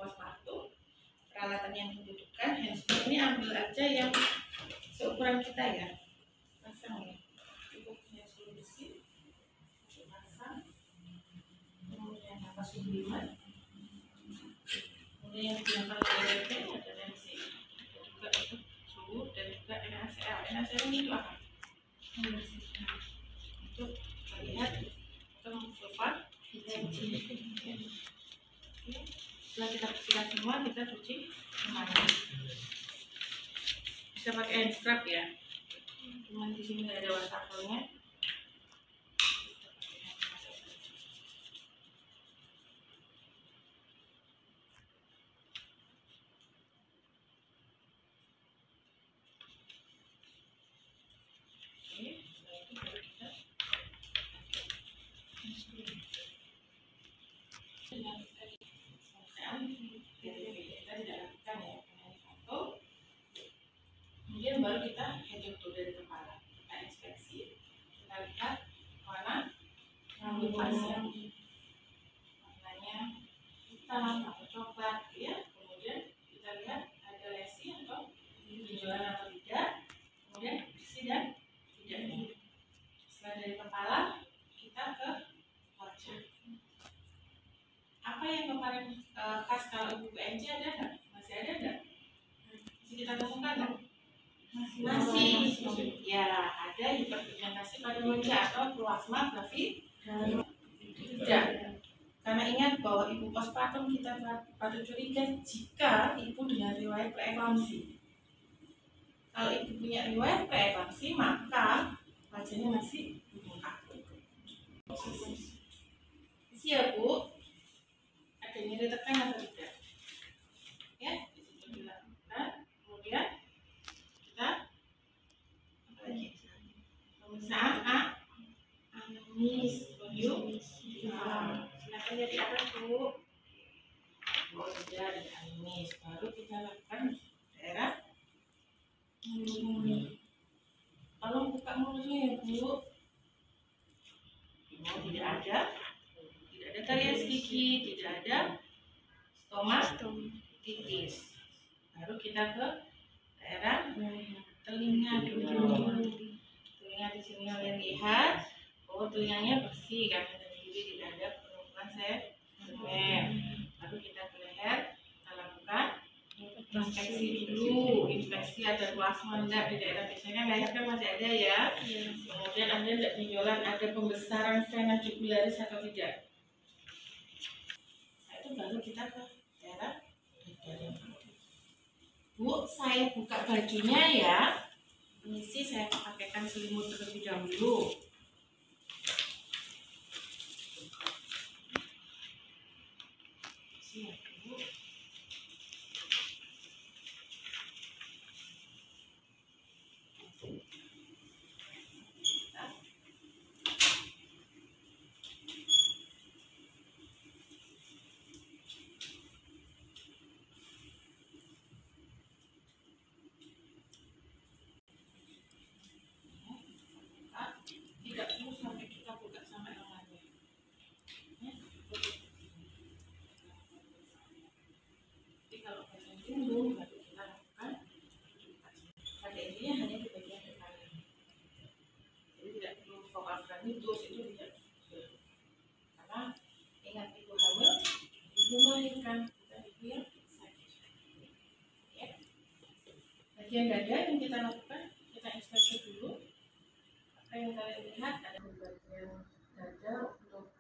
pos partum. Peralatan yang dibutuhkan handspree ini ambil aja yang seukuran kita ya, pasang ya, cukup handspree besi, pasang. Kemudian napas subliman, kemudian yang digunakan oleh ada lensi, juga untuk suhu dan juga NaCl. NaCl ini itu apa? Untuk melihat atau mempercepat. Setelah kita bersihkan semua, kita cuci kembali. Bisa pakai hand scrub ya. Cuman di sini nggak ada wastafelnya. Kemudian baru kita hitung tuh dari kepala, kita inspeksi, kita lihat mana rambut pasien, warnanya hitam atau coklat, ya. Kemudian kita lihat ada lesi atau benjolan atau tidak, kemudian bersih dan tidaknya. Setelah dari kepala, kita ke wajah. Apa yang kemarin khas kalau ibu PNC ada nggak? Masih ada nggak? Masih kita temukan nggak? Masih. Ya, ada hiperpigmentasi pada wajah atau plasma tapi tidak. Karena ingat bahwa ibu postpartum kita patut curiga jika ibu dengan riwayat preeklamsi. Kalau ibu punya riwayat preeklamsi, maka wajahnya masih bengkak. Siap Bu? Ada nyeri tekan atau tidak? Ya, di dilakukan. Kemudian kita apa lagi? Pemeriksaan anis volume. Silakan jadi apa Bu? Oh sudah ada anis. Baru kita lakukan daerah mulut. Tolong buka mulutnya ya Bu. Oh tidak ada karies gigi, tidak ada stomatitis. Baru kita ke daerah telinga dulu. Telinga di sini kalian lihat, oh telinganya bersih karena dari kiri tidak ada penumpukan sedimen. Lalu kita ke leher, kita lakukan inspeksi dulu, inspeksi ada plasma enggak di daerah biasanya leher kan masih ada ya. Kemudian ada enggak benjolan, ada pembesaran vena jugularis atau tidak. Nah, itu baru kita ke daerah dada. Bu, saya buka bajunya ya. Permisi, saya pakaikan selimut terlebih dahulu. Siap, Bu. Tidak perlu sampai kita buka sampai lengannya. Jadi kalau bagian punggung baru kita lakukan pada intinya hanya di bagian depan. Jadi tidak perlu vokal frenitus itu tidak. Karena ingat ibu hamil, ibu melahirkan, bukan ibu yang sakit. Ya. Bagian dada yang kita lakukan, kita inspeksi dulu. Apa yang kalian lihat ada di bagian dada untuk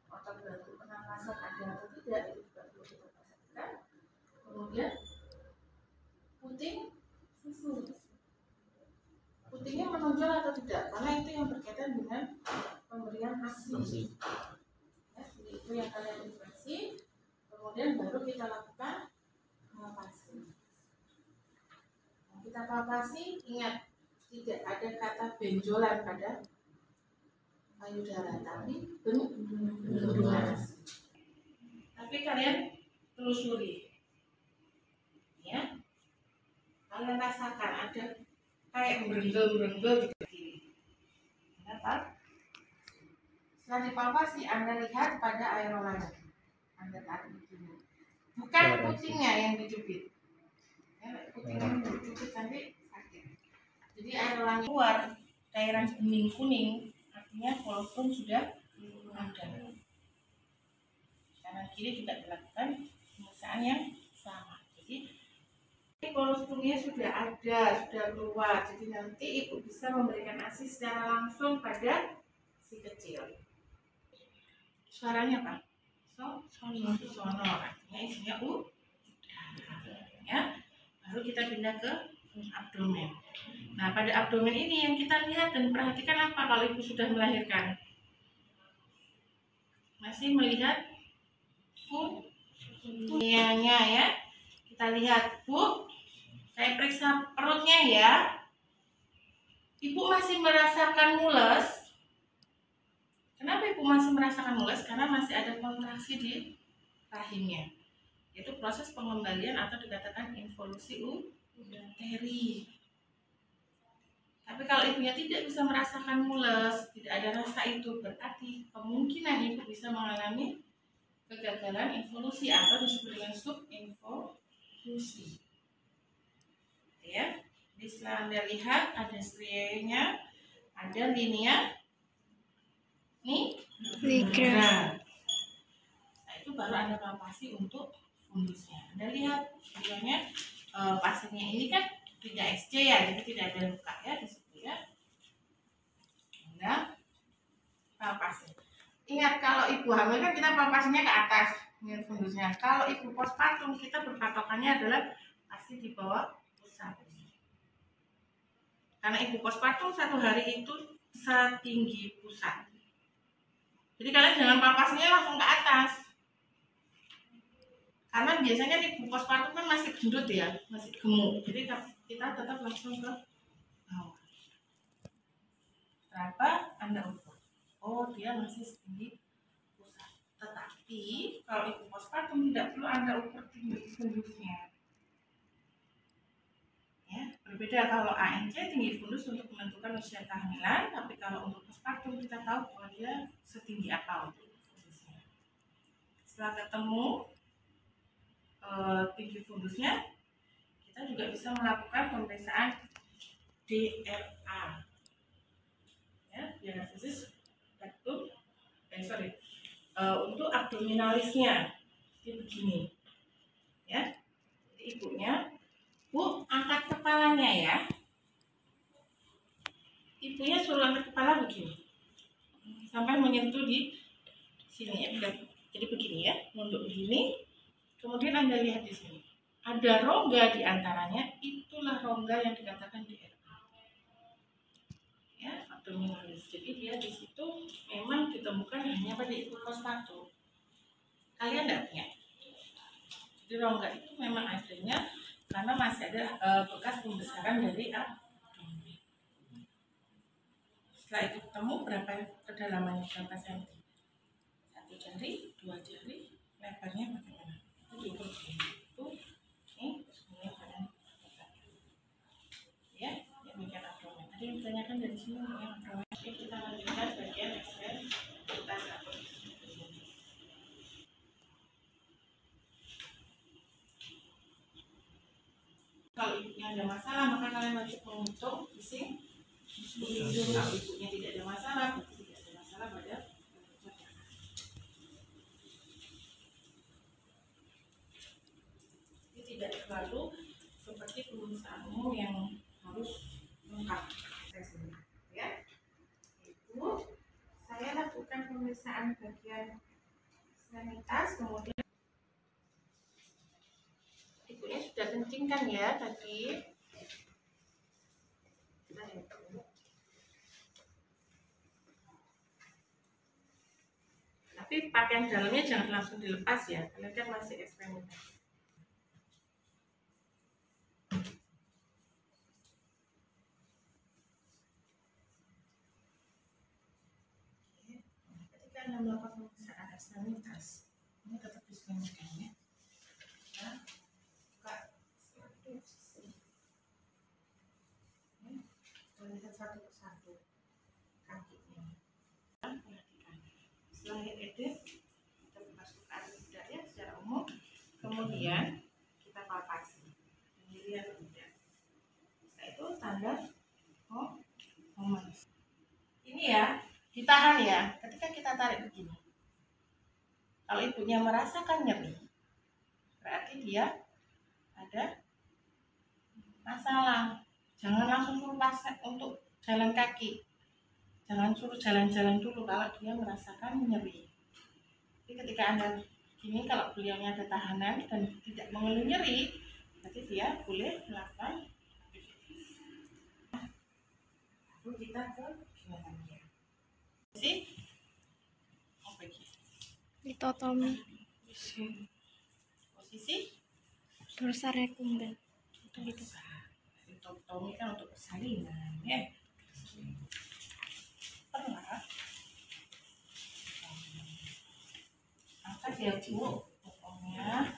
otot bantu pernapasan ada atau tidak, itu juga perlu kita pastikan. Kemudian puting susu, putingnya menonjol atau tidak, karena itu yang berkaitan dengan pemberian ASI. Ya, itu yang kalian inspeksi. Kemudian baru kita lakukan palpasi. Nah, kita palpasi, ingat tidak ada kata benjolan pada payudara, tapi bendungan. Tapi kalian telusuri, ya. Kalian rasakan ada kayak berendel-berendel di kiri. Kenapa? Setelah dipalpasi, Anda lihat pada aerola. Anda tarik begini. bukan putingnya yang dijepit. Ya, putingnya yang dijepit nanti sakit. Jadi air wangi keluar cairan bening kuning, artinya kolostrum sudah ada. Kanan kiri juga dilakukan pemeriksaan yang sama. Jadi kolostrumnya sudah ada, sudah keluar. Jadi nanti ibu bisa memberikan ASI secara langsung pada si kecil. Suaranya apa? Sono. Artinya isinya ya. Baru kita pindah ke abdomen. Nah, pada abdomen ini yang kita lihat dan perhatikan apa kalau ibu sudah melahirkan? Masih melihat fungsinya ya. Kita lihat, Bu. Saya periksa perutnya ya. Ibu masih merasakan mules. Kenapa ibu masih merasakan mules? Karena masih ada kontraksi di rahimnya. Itu proses pengembalian atau dikatakan involusi uteri. Tapi kalau ibunya tidak bisa merasakan mules, tidak ada rasa itu, berarti kemungkinan ibu bisa mengalami kegagalan involusi atau disebut dengan subinvolusi. Ya, di setelah Anda lihat ada strianya, ada linea nigra. Nah, itu baru Anda palpasi untuk fundusnya. Anda lihat videonya, pasiennya ini kan tidak XC ya, jadi tidak ada luka ya di situ ya. Anda palpasi. Ingat kalau ibu hamil kan kita palpasinya ke atas, lihat fundusnya. Kalau ibu postpartum kita berpatokannya adalah pasti di bawah pusat. Karena ibu postpartum 1 hari itu setinggi pusat. Jadi kalian jangan palpasinya langsung ke atas. Karena biasanya ibu postpartum kan masih gendut ya, masih gemuk. Jadi kita tetap langsung ke bawah. Berapa Anda ukur? Oh, dia masih setinggi pusat. Tetapi kalau ibu postpartum tidak perlu Anda ukur tinggi fundusnya. Ya, berbeda kalau ANC tinggi fundus untuk menentukan usia kehamilan, tapi kalau untuk postpartum kita tahu bahwa dia setinggi apa untuk fundusnya. Setelah ketemu tinggi fundusnya, kita juga bisa melakukan pemeriksaan DRA. Ya, diagnosis rectum, untuk abdominalisnya, jadi begini, ya, jadi ibunya, Bu, angkat kepalanya ya. Ibunya suruh angkat kepala begini, sampai menyentuh di sini ya. Jadi begini ya, nunduk begini. Kemudian Anda lihat di sini, ada rongga di antaranya. Itulah rongga yang dikatakan DRA. Ya, abdominalis. Jadi dia di situ memang ditemukan hanya pada ibu postpartum. Kalian tidak punya. Jadi rongga itu memang adanya karena masih ada bekas pembesaran dari abdomen. Setelah itu ketemu berapa kedalamannya, berapa senti? 1 jari, 2 jari, lebarnya bagaimana? Itu diukur itu ini semuanya pada ya, yang bagian abdomen. Tadi yang ditanyakan dari sini bagian abdomen. Oke, kita lanjutkan bagian ekstremitas abdomen. Kalau ibunya ada masalah, maka kalian wajib menghitung bising. Kalau ibunya tidak ada masalah, berarti tidak ada masalah pada ini tidak terlalu seperti pemeriksaanmu yang harus lengkap. Ya, itu saya lakukan pemeriksaan bagian ekstremitas, kemudian ibunya sudah kencing kan ya tadi. Tapi pakaian dalamnya jangan langsung dilepas ya, karena kan masih ekstremitas. Ketika Anda melakukan pemeriksaan ekstremitas, ini tetap disebutkan ya. Nah, buka satu sisi. Kita lihat satu persatu kakinya. Perhatikan. Setelah ED, kita buka suka tidak ya secara umum. kemudian kita palpasi nyeri atau tidak. Setelah itu tanda momen. Ini ya, ditahan ya. Ketika kita tarik begini, kalau ibunya merasakan nyeri, berarti dia ada masalah. Jangan langsung suruh pasien untuk jalan kaki. Jangan suruh jalan-jalan dulu kalau dia merasakan nyeri. Jadi ketika Anda gini, kalau beliaunya ada tahanan dan tidak mengeluh nyeri, berarti dia boleh melakukan aktivitas. Lalu kita ke jualannya. Litotomi. Posisi Dorsa recumbens. Litotomi kan untuk persalinan ya. Pernah angkat ya Bu, pokoknya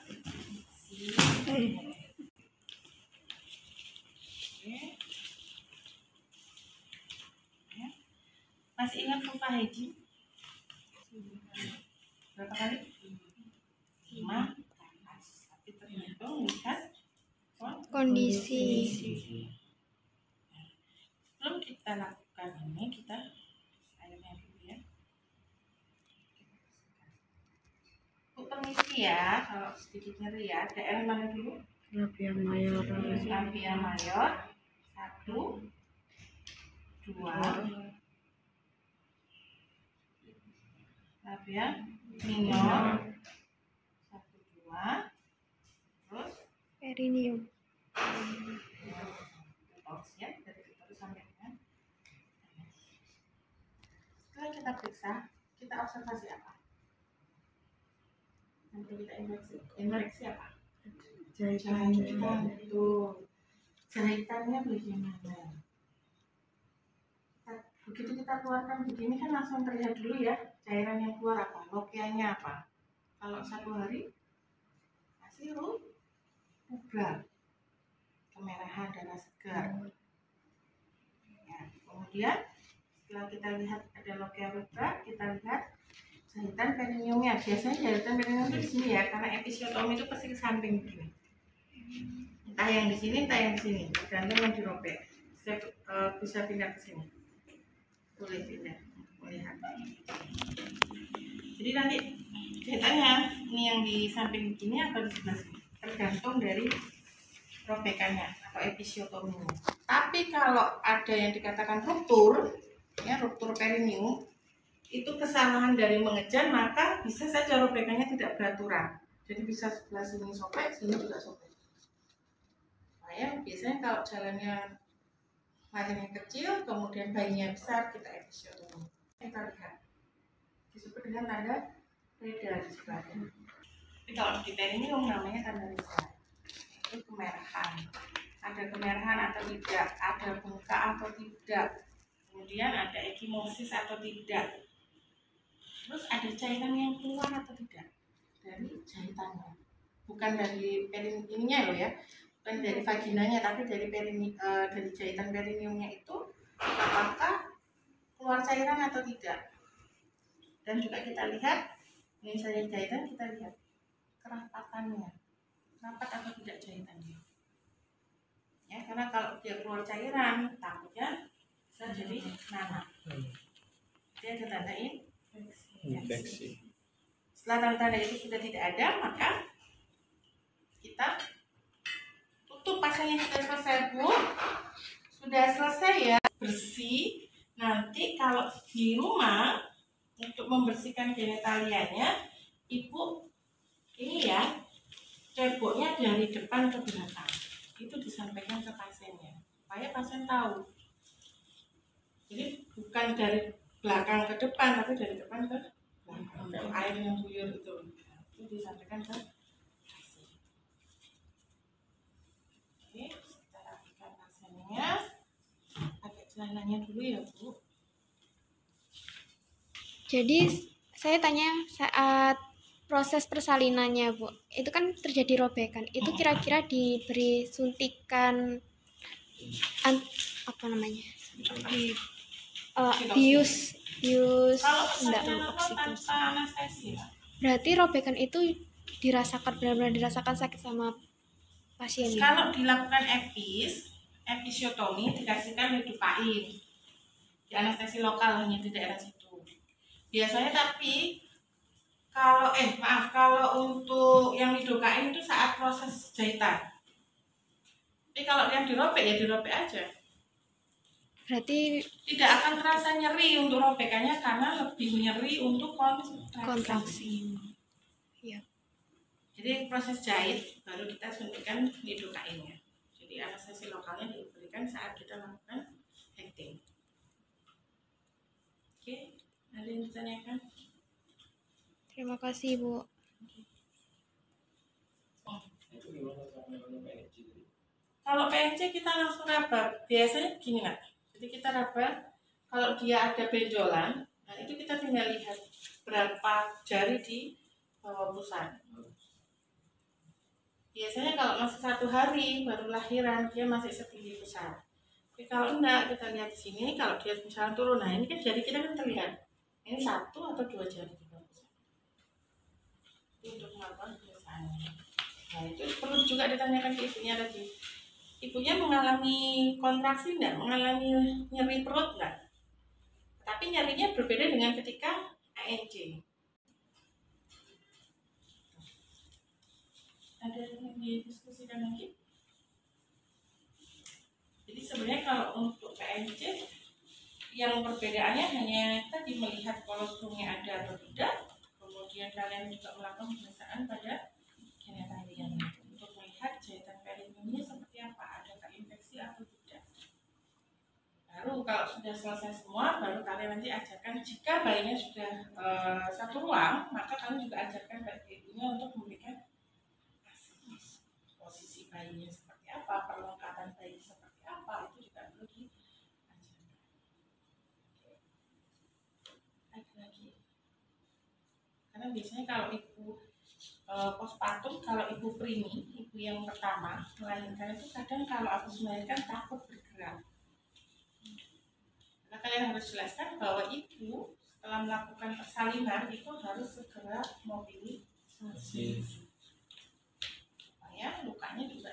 masih ingat lupa Haji? Berapa kali? 5. Tapi tergantung lihat Kondisi. Sebelum kita lakukan ini, kita airnya dulu ya. Bu, permisi ya, kalau sedikit nyeri ya. Daerah mana dulu? Labia mayor. Labia mayor. 1, 2. Labia minor. 1, 2. Terus Perineum. ya, dari kita sampai dengan. Setelah kita periksa, kita observasi apa? Nanti kita inversi apa? Jahitan itu. Jahitannya bagaimana? Begitu kita keluarkan begini kan langsung terlihat dulu ya cairan yang keluar apa, lokianya apa. Kalau 1 hari masih rubah, kemerahan, darah segar. Ya, kemudian setelah kita lihat ada lokia rubah, kita lihat jahitan perineumnya. Biasanya jahitan perineum itu di sini ya, karena episiotomi itu pasti ke samping begini. Entah yang di sini, entah yang di sini, tergantung yang dirobek. Saya bisa pindah ke sini. Boleh pindah, melihat. Jadi nanti jahitannya ini yang di samping begini atau di sebelah sini, tergantung dari robekannya atau episiotominya. Tapi kalau ada yang dikatakan ruptur, ya ruptur perineum, itu kesalahan dari mengejar, maka bisa saja robekannya tidak beraturan. Jadi bisa sebelah sini sobek, sini juga sobek. Nah ya, biasanya kalau jalannya lahirnya kecil, kemudian bayinya besar, kita episiotomi. Kita lihat, disebut dengan tanda reda di sebelahnya. Tapi kalau di perineum namanya tanda reda. Itu kemerahan. Ada kemerahan atau tidak, ada bengkak atau tidak, kemudian ada ekimosis atau tidak. Terus ada cairan yang keluar atau tidak dari jahitannya, bukan dari perineumnya loh ya, bukan dari vaginanya, tapi dari dari jahitan perineumnya itu apakah keluar cairan atau tidak. Dan juga kita lihat, misalnya jahitan, kita lihat kerapatannya, rapat atau tidak jahitannya. Ya, karena kalau dia keluar cairan, takutnya bisa jadi nanah. Dia ada tanda infeksi. Setelah tanda-tanda itu sudah tidak ada, maka kita tutup. Pasiennya sudah selesai Bu, sudah selesai ya, bersih. Nanti kalau di rumah untuk membersihkan genitalianya, Ibu ini ya, ceboknya dari depan ke belakang. Itu disampaikan ke pasiennya supaya pasien tahu. Jadi bukan dari belakang ke depan, tapi dari depan ke belakang. Air yang buyur itu disampaikan ke pasien. Oke, kita rapikan pasiennya. Pakai celananya dulu ya Bu. Jadi saya tanya, saat proses persalinannya Bu, itu kan terjadi robekan. Itu kira-kira diberi suntikan apa namanya? Bius Kalau enggak tanpa anestesi. Berarti robekan itu dirasakan, benar-benar dirasakan sakit sama pasien. Kalau dilakukan episiotomi dikasihkan lidocain, di anestesi lokal hanya di daerah situ biasanya. Tapi kalau untuk yang lidocain itu saat proses jahitan. Tapi kalau yang dirobek ya dirobek aja. Berarti Tidak akan terasa nyeri untuk robekannya karena lebih nyeri untuk kontraksi. Iya. Jadi proses jahit baru kita suntikan lidocainnya. Jadi anestesi lokalnya diberikan saat kita lakukan hacking. Oke, ada yang ditanyakan? Terima kasih, Bu. Kalau PNC kita langsung raba. Biasanya gini nak. Jadi kita raba. Kalau dia ada benjolan, nah itu kita tinggal lihat berapa jari di bawah pusat. Biasanya kalau masih 1 hari baru lahiran dia masih segini besar. Tapi kalau enggak, kita lihat di sini. Kalau dia misalnya turun, nah ini kan jari kita kan terlihat. Ini 1 atau 2 jari di bawah pusat. Untuk melakukan pemeriksaannya. Nah itu perlu juga ditanyakan ke ibunya tadi. Ibunya mengalami kontraksi enggak? Mengalami nyeri perut enggak? Tapi nyerinya berbeda dengan ketika ANC. Ada yang didiskusikan lagi? Jadi sebenarnya kalau untuk PNC yang perbedaannya hanya tadi melihat kolostrumnya ada atau tidak. Kemudian kalian juga melakukan pemeriksaan pada genitalia untuk melihat jahitan perineumnya seperti apa, adakah infeksi atau tidak. Baru kalau sudah selesai semua, baru kalian nanti ajarkan jika bayinya sudah 1 ruang, maka kalian juga ajarkan ibunya untuk memberikan posisi bayinya seperti apa, perlengkapan bayi seperti apa, itu juga perlu diajarkan. Ada lagi? Karena biasanya kalau ibu postpartum, kalau ibu primi, ibu yang pertama melahirkan itu kadang kalau habis melahirkan takut bergerak. Karena kalian harus jelaskan bahwa ibu setelah melakukan persalinan itu harus segera mobilisasi supaya lukanya juga